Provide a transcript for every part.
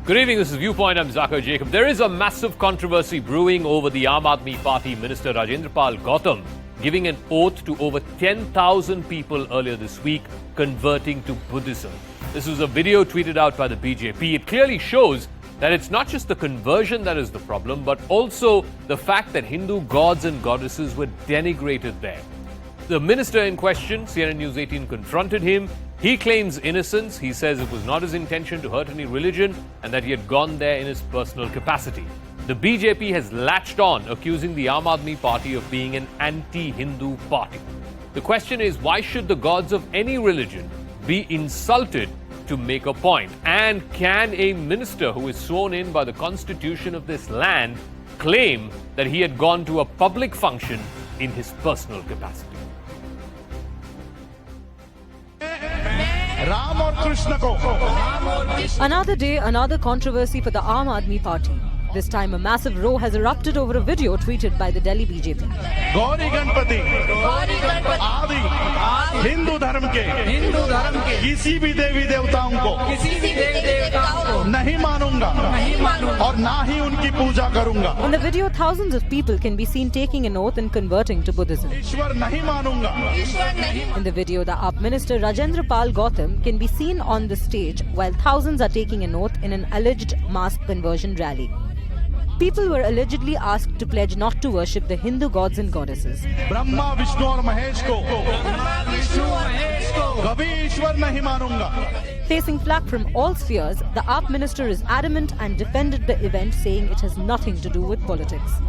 Good evening, this is Viewpoint. I'm Zakir Jacob. There is a massive controversy brewing over the Aam Aadmi Party Minister Rajendra Pal Gautam giving an oath to over 10,000 people earlier this week converting to Buddhism. This was a video tweeted out by the BJP. It clearly shows that it's not just the conversion that is the problem, but also the fact that Hindu gods and goddesses were denigrated there. The minister in question, CNN News 18, confronted him. He claims innocence. He says it was not his intention to hurt any religion and that he had gone there in his personal capacity. The BJP has latched on, accusing the Aam Aadmi Party of being an anti-Hindu party. The question is, why should the gods of any religion be insulted to make a point? And can a minister who is sworn in by the constitution of this land claim that he had gone to a public function in his personal capacity? Another day, another controversy for the Aam Aadmi Party. This time, a massive row has erupted over a video tweeted by the Delhi BJP. Gauri Ganpati आदि हिंदू धर्म के किसी भी देवी देवताओं को नहीं मानूंगा और ना ही उनकी पूजा करूंगा. In the video, thousands of people can be seen taking an oath and converting to Buddhism. ईश्वर नहीं मानूंगा. In the video, the AAP minister Rajendra Pal Gautam can be seen on the stage while thousands are taking an oath in an alleged mass conversion rally. People were allegedly asked to pledge not to worship the Hindu gods and goddesses. Brahma Vishnu और महेश को कभी ईश्वर नहीं मानूंगा. Facing flack from all spheres, the AAP minister is adamant and defended the event, saying it has nothing to do with politics.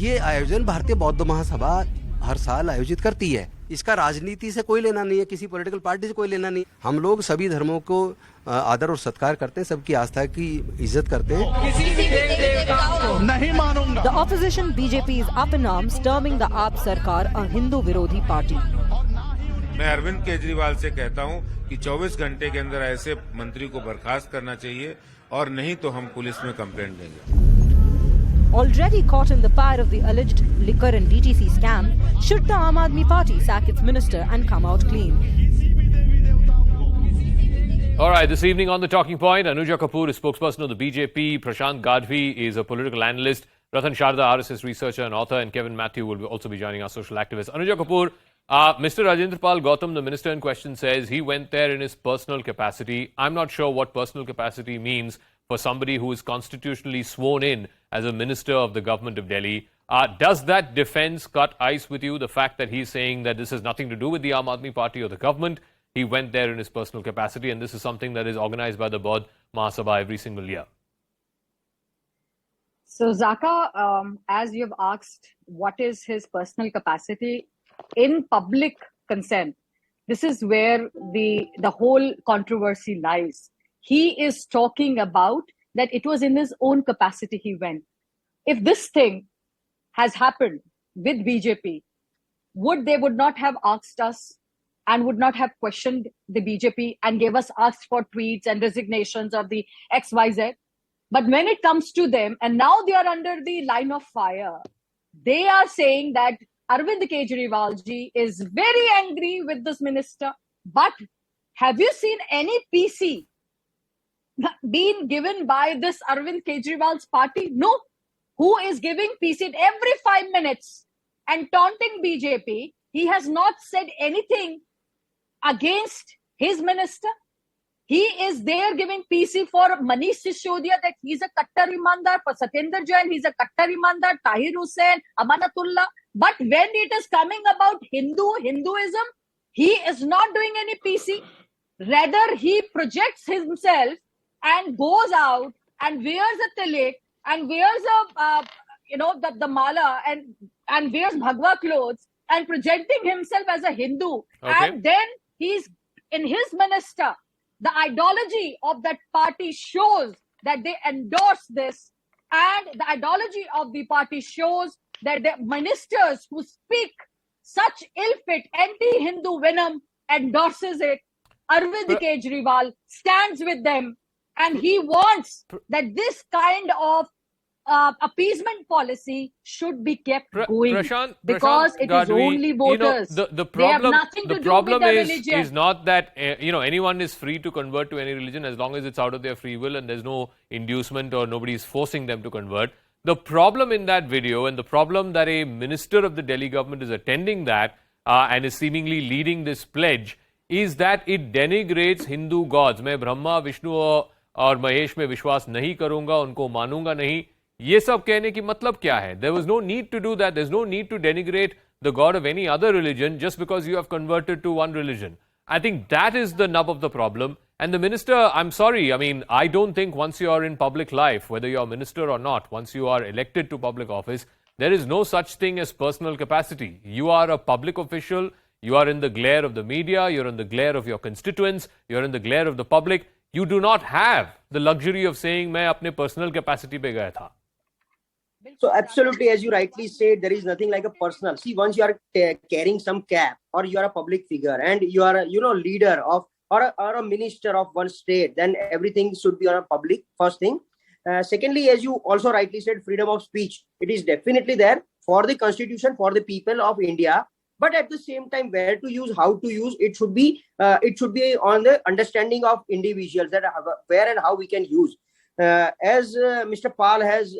ये आयोजन भारतीय बौद्ध महासभा हर साल आयोजित करती है. इसका राजनीति से कोई लेना नहीं है, किसी पॉलिटिकल पार्टी से कोई लेना नहीं. हम लोग सभी धर्मों को आदर और सत्कार करते हैं, सबकी आस्था की इज्जत करते हैं. नहीं मानूंगा. The opposition BJP is up in arms, terming the AAP Sarkar a Hindu विरोधी party. मैं अरविंद केजरीवाल से कहता हूं कि 24 घंटे के अंदर ऐसे मंत्री को बर्खास्त करना चाहिए और नहीं तो हम पुलिस में कंप्लेंट देंगे. Already caught in the fire of the alleged liquor and DTC scam, should the Aam Aadmi Party sack its minister and come out clean? All right, this evening on The Talking Point, Anuja Kapoor is spokesperson of the BJP, Prashant Gadvi is a political analyst, Ratan Sharda, RSS researcher and author, and Kevin Matthew will also be joining us, social activist. Anuja Kapoor, Mr. Rajendra Pal Gautam, the minister in question, says he went there in his personal capacity. I'm not sure what personal capacity means for somebody who is constitutionally sworn in as a minister of the government of Delhi. Does that defense cut ice with you, the fact that he's saying that this has nothing to do with the Aam Aadmi Party or the government? He went there in his personal capacity, and this is something that is organized by the Bodh Mahasabha every single year. So, Zaka, as you've asked, what is his personal capacity in public consent? This is where the whole controversy lies. He is talking about that it was in his own capacity he went. If this thing has happened with BJP, they would not have asked us and would not have questioned the BJP and gave us asked for tweets and resignations of the XYZ. But when it comes to them, and now they are under the line of fire, they are saying that Arvind Kejriwal ji is very angry with this minister. But have you seen any PC being given by this Arvind Kejriwal's party? No. Who is giving PC every 5 minutes and taunting BJP? He has not said anything against his minister. He is there giving PC for Manish Sisodia, that he's a Kattar Imandar, for Satyendra Jain, he's a Kattar Imandar, Tahir Hussain, Amanatullah. But when it is coming about Hinduism, he is not doing any PC. Rather, he projects himself and goes out and wears a tilak and wears the mala and wears bhagwa clothes and projecting himself as a Hindu. Okay. And then he's in his minister. The ideology of that party shows that they endorse this, and the ideology of the party shows that the ministers who speak such ill-fit anti-Hindu venom endorses it. Arvind Kejriwal stands with them, and he wants that this kind of appeasement policy should be kept going because Prashant it is Gadhvi, only voters. The They have problem, nothing the to do problem with the is religion. not that anyone is free to convert to any religion as long as it's out of their free will and there's no inducement or nobody is forcing them to convert. The problem in that video and the problem that a minister of the Delhi government is attending that and is seemingly leading this pledge is that it denigrates Hindu gods. मैं ब्रह्मा विष्णु और महेश में विश्वास नहीं करूंगा, उनको मानूंगा नहीं. ये सब कहने की मतलब क्या है? There was no need to do that. There's no need to denigrate the god of any other religion just because you have converted to one religion. I think that is the nub of the problem. And the minister, I'm sorry, I mean, I don't think once you are in public life, whether you're a minister or not, once you are elected to public office, there is no such thing as personal capacity. You are a public official. You are in the glare of the media. You're in the glare of your constituents. You're in the glare of the public. You do not have the luxury of saying, मैं अपने personal capacity पे गया था. So absolutely, as you rightly said, there is nothing like a personal. See, once you are carrying some cap or you are a public figure and you are a, leader of or a minister of one state, then everything should be on a public, first thing. Secondly, as you also rightly said, freedom of speech, it is definitely there for the constitution, for the people of India. But at the same time, where to use, how to use, it should be on the understanding of individuals that where and how we can use. As Mr. Pal has,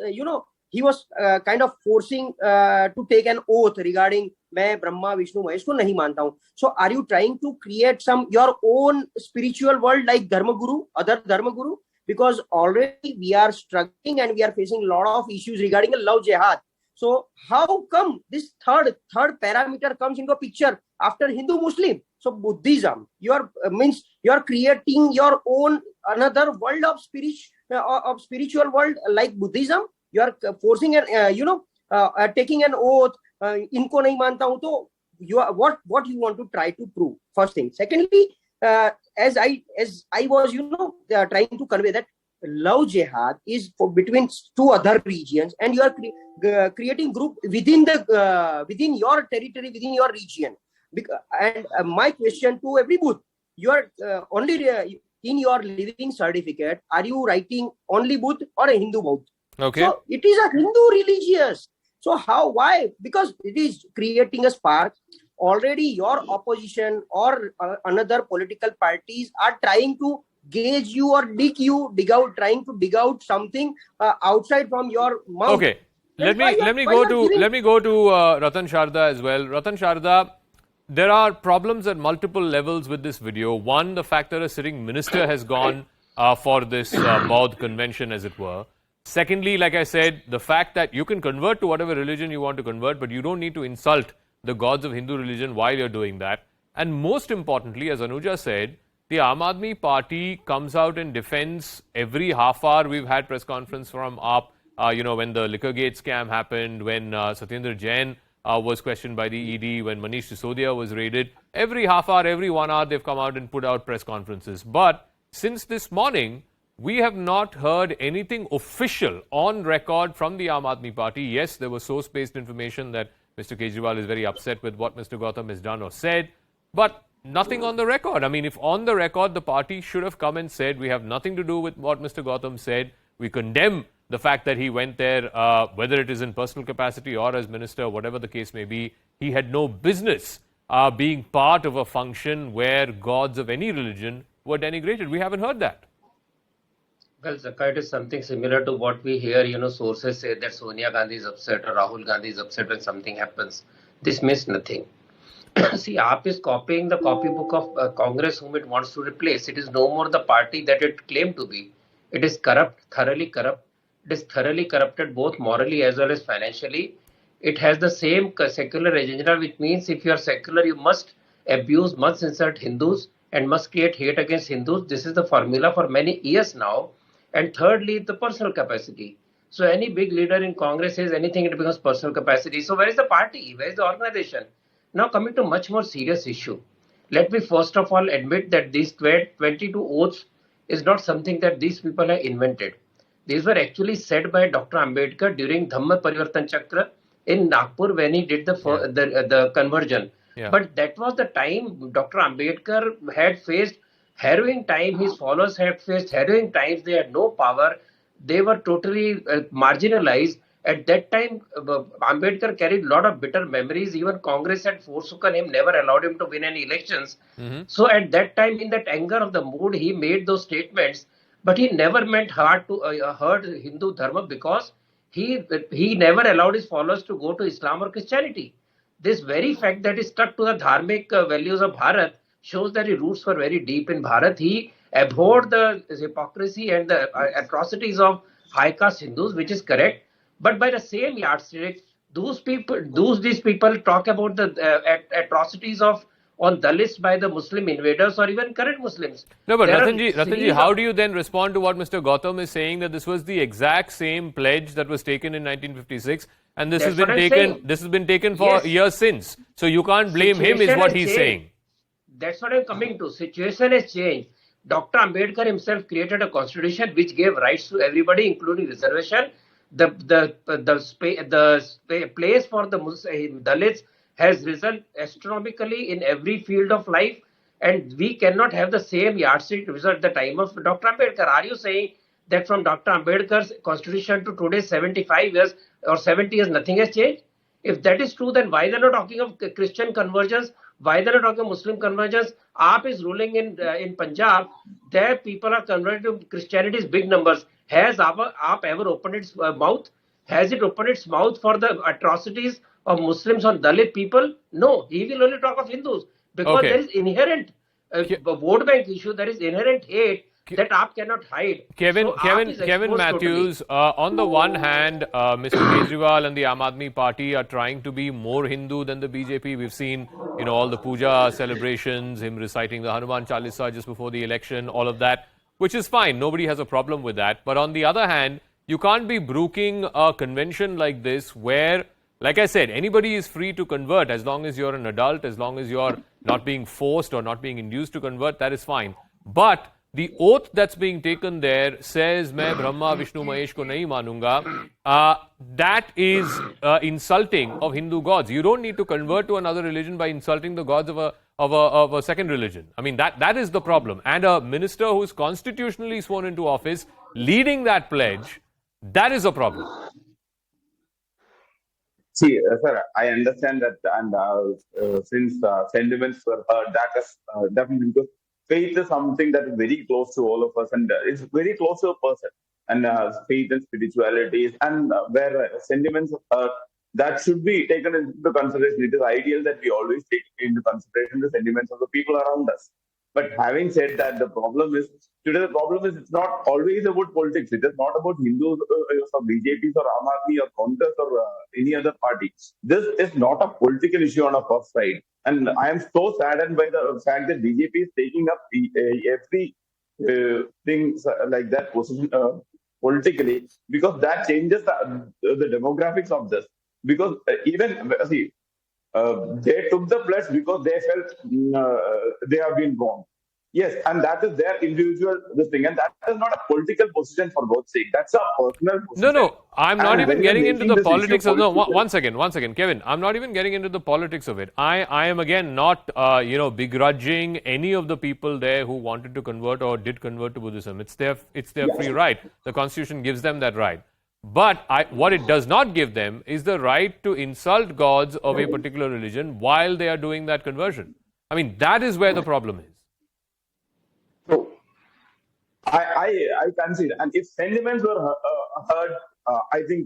he was kind of forcing to take an oath regarding मैं ब्रह्मा विष्णु महेश को नहीं मानता हूं. So are you trying to create your own spiritual world like Dharmaguru, other Dharmaguru? Because already we are struggling and we are facing a lot of issues regarding a love jihad. So how come this third parameter comes into a picture after Hindu Muslim? So Buddhism, you are creating your own another world of spiritual world like Buddhism. You are forcing taking an oath. इनको नहीं मानता हूं, तो you are what you want to try to prove, first thing. Secondly, as I was trying to convey that love jihad is between two other regions, and you are creating group within your territory, within your region. And my question to every booth, you are only in your living certificate, are you writing only Buddh or a Hindu booth? Okay. So it is a Hindu religious. So why? Because it is creating a spark. Already your opposition or another political parties are trying to gauge you or trying to dig out something outside from your mouth. Okay. Let me go to Ratan Sharda as well. Ratan Sharda, there are problems at multiple levels with this video. One, the fact that a sitting minister has gone for this Maud convention, as it were. Secondly, like I said, the fact that you can convert to whatever religion you want to convert, but you don't need to insult the gods of Hindu religion while you're doing that. And most importantly, as Anuja said, the Aam Aadmi Party comes out and defends every half hour. We've had press conference from AAP, when the Liquorgate scam happened, when Satyendra Jain was questioned by the ED, when Manish Sisodia was raided. Every half hour, every 1 hour, they've come out and put out press conferences. But since this morning, we have not heard anything official on record from the Aam Aadmi Party. Yes, there was source-based information that Mr. Kejriwal is very upset with what Mr. Gautam has done or said, but nothing on the record. I mean, if on the record the party should have come and said, we have nothing to do with what Mr. Gautam said, we condemn the fact that he went there, whether it is in personal capacity or as minister, whatever the case may be, he had no business being part of a function where gods of any religion were denigrated. We haven't heard that. Well, Zaka, it is something similar to what we hear, sources say that Sonia Gandhi is upset or Rahul Gandhi is upset when something happens. This means nothing. See, AAP is copying the copybook of Congress whom it wants to replace. It is no more the party that it claimed to be. It is corrupt, thoroughly corrupt. It is thoroughly corrupted both morally as well as financially. It has the same secular agenda, which means if you are secular, you must abuse, must insult Hindus and must create hate against Hindus. This is the formula for many years now. And thirdly, the personal capacity. So any big leader in Congress says anything, it becomes personal capacity. So where is the party? Where is the organization? Now coming to much more serious issue. Let me first of all admit that these 22 oaths is not something that these people have invented. These were actually said by Dr. Ambedkar during Dhamma Parivartan Chakra in Nagpur when he did the conversion. Yeah. But that was the time Dr. Ambedkar had faced harrowing time. His followers had faced harrowing times. They had no power. they were totally marginalized. At that time, Ambedkar carried a lot of bitter memories. Even Congress had forsaken him, never allowed him to win any elections. So at that time, in that anger of the mood, he made those statements, but he never meant hurt Hindu Dharma, because he never allowed his followers to go to Islam or Christianity. This very fact that he stuck to the dharmic values of Bharat shows that his roots were very deep in Bharat. He abhorred the hypocrisy and the atrocities of high caste Hindus, which is correct. But by the same yardstick, these people talk about the atrocities on Dalits by the Muslim invaders or even current Muslims. No, but Ratanji, how do you then respond to what Mr. Gautam is saying, that this was the exact same pledge that was taken in 1956, and this has been taken for years since. So you can't blame him, is what he's saying. That's what I'm coming to. Situation has changed. Dr. Ambedkar himself created a constitution which gave rights to everybody, including reservation. The place for the Dalits has risen astronomically in every field of life, and we cannot have the same yardstick result at the time of Dr. Ambedkar. Are you saying that from Dr. Ambedkar's constitution to today's 75 years or 70 years, nothing has changed? If that is true, then why they're not talking of Christian conversions? Why they're not talking of Muslim conversions? AAP is ruling in Punjab. There people are converted to Christianity in big numbers. Has AAP ever opened its mouth? Has it opened its mouth for the atrocities of Muslims on Dalit people? No, he will only talk of Hindus, because there is inherent vote bank issue. There is inherent hate that AAP cannot hide. Kevin Matthews, on the one hand, Mr. Kejriwal and the Aam Aadmi Party are trying to be more Hindu than the BJP. We've seen, all the puja celebrations, him reciting the Hanuman Chalisa just before the election, all of that, which is fine. Nobody has a problem with that. But on the other hand, you can't be broking a convention like this where, like I said, anybody is free to convert as long as you're an adult, as long as you're not being forced or not being induced to convert, that is fine. But the oath that's being taken there says, "Main Brahma, Vishnu, Mahesh ko nahi manunga." That is insulting of Hindu gods. You don't need to convert to another religion by insulting the gods of a second religion. I mean, that is the problem. And a minister who's constitutionally sworn into office leading that pledge, that is a problem. See, sir, I understand that, and since sentiments were heard, that is definitely because faith is something that is very close to all of us, and it's very close to a person. And faith and spirituality, and where sentiments are heard, that should be taken into consideration. It is ideal that we always take into consideration the sentiments of the people around us. But having said that, the problem is it's not always about politics. It is not about Hindus or BJPs or Aam Aadmi or Congress or any other party. This is not a political issue on a first side. And I am so saddened by the fact that BJP is taking up every thing like that position politically, because that changes the demographics of this. Because even, see, they took the pledge because they felt they have been wrong. Yes, and that is their individual thing, and that is not a political position for God's sake. That's a personal position. No, I'm not even getting into the politics of. No, one second, Kevin. I'm not even getting into the politics of it. I am again not, begrudging any of the people there who wanted to convert or did convert to Buddhism. It's their free right. The Constitution gives them that right. But what it does not give them is the right to insult gods of a particular religion while they are doing that conversion. I mean, that is where the problem is. So, I concede. And if sentiments were heard, I think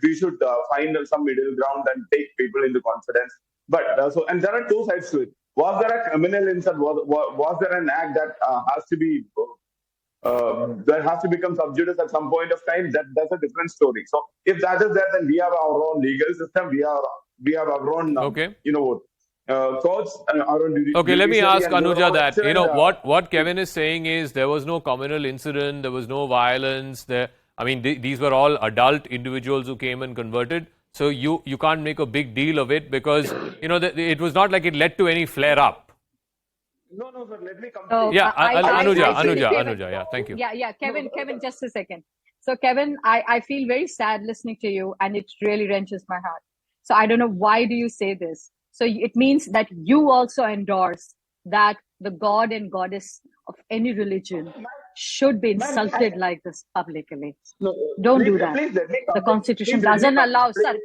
we should find some middle ground and take people into confidence. But and there are two sides to it. Was there a criminal insult? Was there an act that has to be that has to become sub judice at some point of time? That's a different story. So if that is there, then we have our own legal system. We have our own courts. Okay, let me ask Anuja that. What Kevin is saying is there was no communal incident, there was no violence. These were all adult individuals who came and converted. So you can't make a big deal of it because it was not like it led to any flare up. No, sir. Let me come. Anuja. Yeah, thank you. Yeah. Kevin, just a second. So, Kevin, I feel very sad listening to you, and it really wrenches my heart. So, I don't know, why do you say this? So, it means that you also endorse that the god and goddess of any religion should be insulted like this publicly. No, Don't please, do that. please let me The complete. Constitution Please let me doesn't complete. allow. Please. Sir,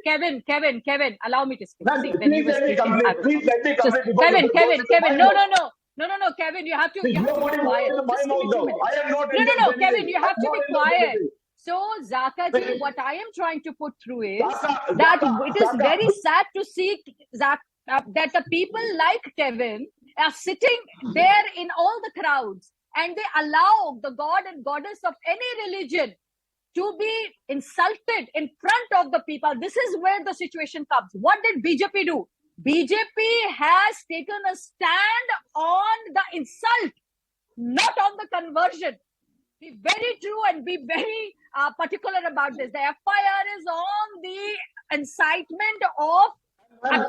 Kevin, allow me to speak. Ma'am, See, when please you were let me speaking, complete. I was Please let me Just, complete. Because Kevin, it goes into my no, mouth. Kevin, you have to You're be putting quiet. words in my Just give me mouth 2 now. minutes. I am not No, indulged Kevin, anything. you have to I'm be not indulged quiet. anything. So, Zakaji, what I am trying to put through is Zaka, that Zaka, it is Zaka. very sad to see that the people like Kevin are sitting there in all the crowds and they allow the god and goddess of any religion to be insulted in front of the people. This is where the situation comes. What did BJP do? BJP has taken a stand on the insult, not on the conversion. Be very true and be very particular about this. The FIR is on the incitement of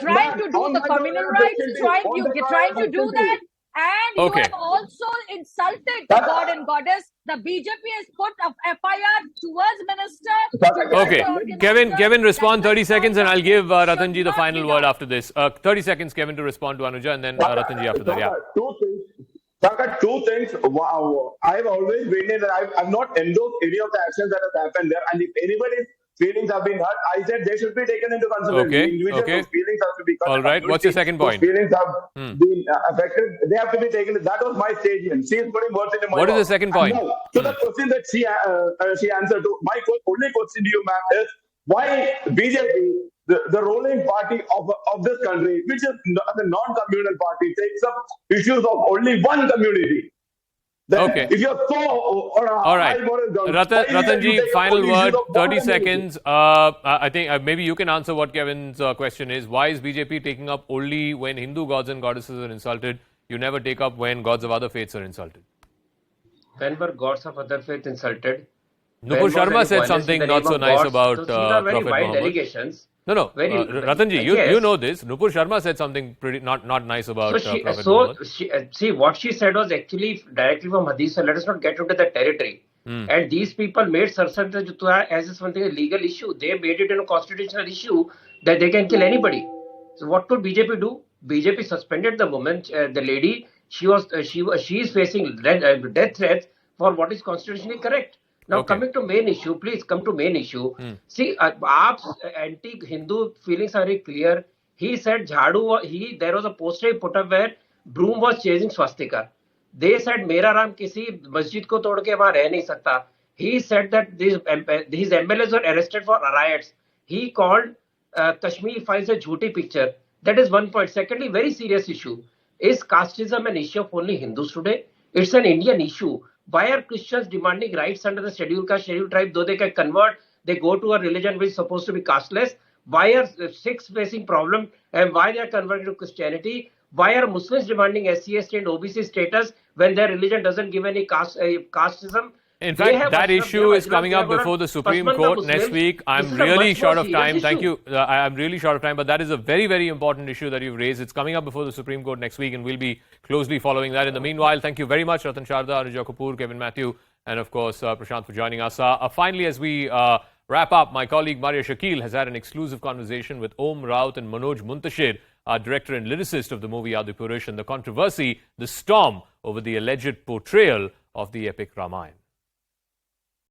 trying to do the communal rights, trying to do that. And you Okay. have also insulted the god and goddess. The BJP has put a FIR towards minister. Towards Okay, the organizer. Kevin, respond That 30 seconds and I'll give should Ratanji the not final be word done. after this. 30 seconds, Kevin, to respond to Anuja and then Ratanji after that. Yeah. Two things. Saka, two things. Wow. I've always maintained that I've not endorsed any of the actions that have happened there. And if anybody's feelings have been hurt, I said they should be taken into consideration. Okay, Individual okay. whose feelings have to be cut. All right. What's your second point? Whose feelings have been affected. They have to be taken. That was my statement. She is putting words in my What is mouth. the second point? And now, so the question that she answered to, my only question to you, ma'am, is why BJP, the ruling party of this country, which is the non-communal party, takes up issues of only one community. Then Okay. if you're so All right. Ratanji, final word, 30 seconds. I think maybe you can answer what Kevin's question is. Why is BJP taking up only when Hindu gods and goddesses are insulted? You never take up when gods of other faiths are insulted. When were gods of other faith insulted? Nupur Sharma said something not so nice about These are very Prophet wild Muhammad. allegations. No. Very, Ratanji, yes. you know this. Nupur Sharma said something pretty not nice about Prophet Muhammad. See, what she said was actually directly from Hadith. So let us not get into that territory. And these people made Sarsan as something a legal issue. They made it a constitutional issue that they can kill anybody. So what could BJP do? BJP suspended the moment the lady. She is facing death threats for what is constitutionally correct. Now coming to main issue, please come to main issue. See, AAP's anti-Hindu feelings are very clear. He said there was a poster he put up where broom was chasing swastika. They said Mera Ram kisi masjid ko tod ke wahan reh nahi sakta. He said that these MLAs were arrested for riots. He called Kashmir Files a jhooti picture. That is one point. Secondly, very serious issue. Is casteism an issue of only Hindus today? It's an Indian issue. Why are Christians demanding rights under the scheduled caste, scheduled tribe? Though they can convert, they go to a religion which is supposed to be casteless. Why are Sikhs facing problem and why they are converting to Christianity? Why are Muslims demanding SC, ST and OBC status when their religion doesn't give any casteism? In fact, that issue is coming up before the Supreme Court next week. I'm really short of time. Thank you. I'm really short of time, but that is a very, very important issue that you've raised. It's coming up before the Supreme Court next week, and we'll be closely following that. In the meanwhile, thank you very much, Ratan Sharda, Anuja Kapoor, Kevin Matthew, and of course, Prashant for joining us. Finally, as we wrap up, my colleague Maria Shakil has had an exclusive conversation with Om Raut and Manoj Muntashir, director and lyricist of the movie Adipurish, and the controversy, the storm over the alleged portrayal of the epic Ramayana.